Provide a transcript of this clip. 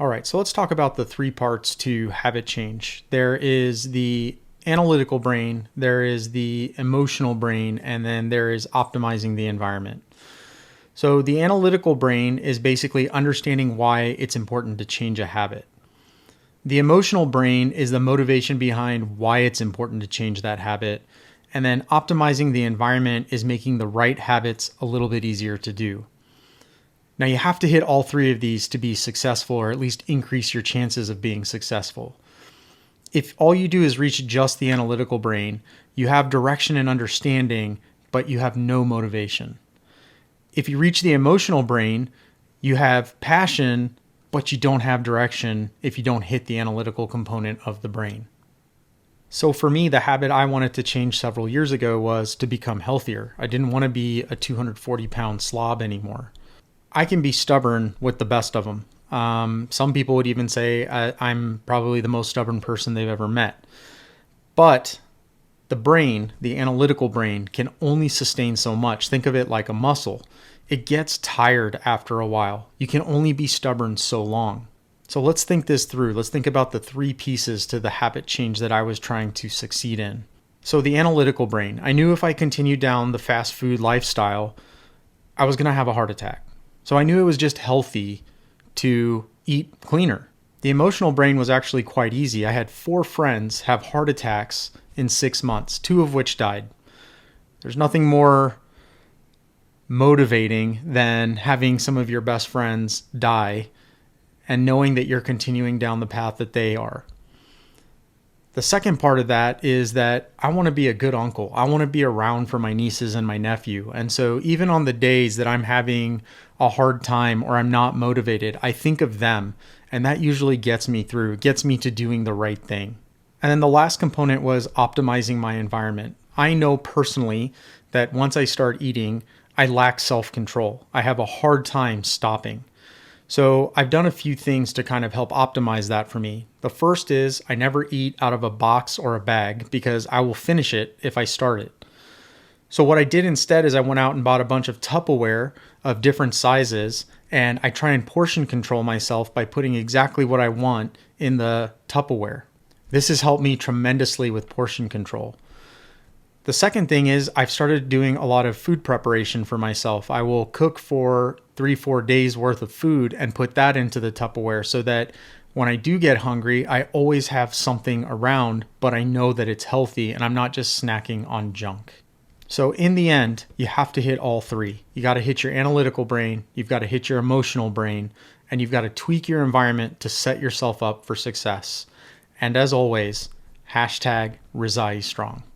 All right, so let's talk about the three parts to habit change. There is the analytical brain, there is the emotional brain, and then there is optimizing the environment. So the analytical brain is basically understanding why it's important to change a habit. The emotional brain is the motivation behind why it's important to change that habit. And then optimizing the environment is making the right habits a little bit easier to do. Now you have to hit all three of these to be successful, or at least increase your chances of being successful. If all you do is reach just the analytical brain, you have direction and understanding, but you have no motivation. If you reach the emotional brain, you have passion, but you don't have direction if you don't hit the analytical component of the brain. So for me, the habit I wanted to change several years ago was to become healthier. I didn't want to be a 240-pound slob anymore. I can be stubborn with the best of them. Some people would even say I'm probably the most stubborn person they've ever met. But the brain, the analytical brain, can only sustain so much. Think of it like a muscle. It gets tired after a while. You can only be stubborn so long. So let's think this through. Let's think about the three pieces to the habit change that I was trying to succeed in. So the analytical brain. I knew if I continued down the fast food lifestyle, I was going to have a heart attack. So I knew it was just healthy to eat cleaner. The emotional brain was actually quite easy. I had 4 friends have heart attacks in 6 months, 2 of which died. There's nothing more motivating than having some of your best friends die and knowing that you're continuing down the path that they are. The second part of that is that I want to be a good uncle. I want to be around for my nieces and my nephew. And so even on the days that I'm having a hard time or I'm not motivated, I think of them. And that usually gets me through, gets me to doing the right thing. And then the last component was optimizing my environment. I know personally that once I start eating, I lack self-control. I have a hard time stopping. So I've done a few things to kind of help optimize that for me. The first is I never eat out of a box or a bag because I will finish it if I start it. So what I did instead is I went out and bought a bunch of Tupperware of different sizes, and I try and portion control myself by putting exactly what I want in the Tupperware. This has helped me tremendously with portion control. The second thing is I've started doing a lot of food preparation for myself. I will cook for 3-4 days worth of food and put that into the Tupperware so that when I do get hungry, I always have something around, but I know that it's healthy and I'm not just snacking on junk. So in the end, you have to hit all three. You got to hit your analytical brain, you've got to hit your emotional brain, and you've got to tweak your environment to set yourself up for success. And as always, #RezaieStrong.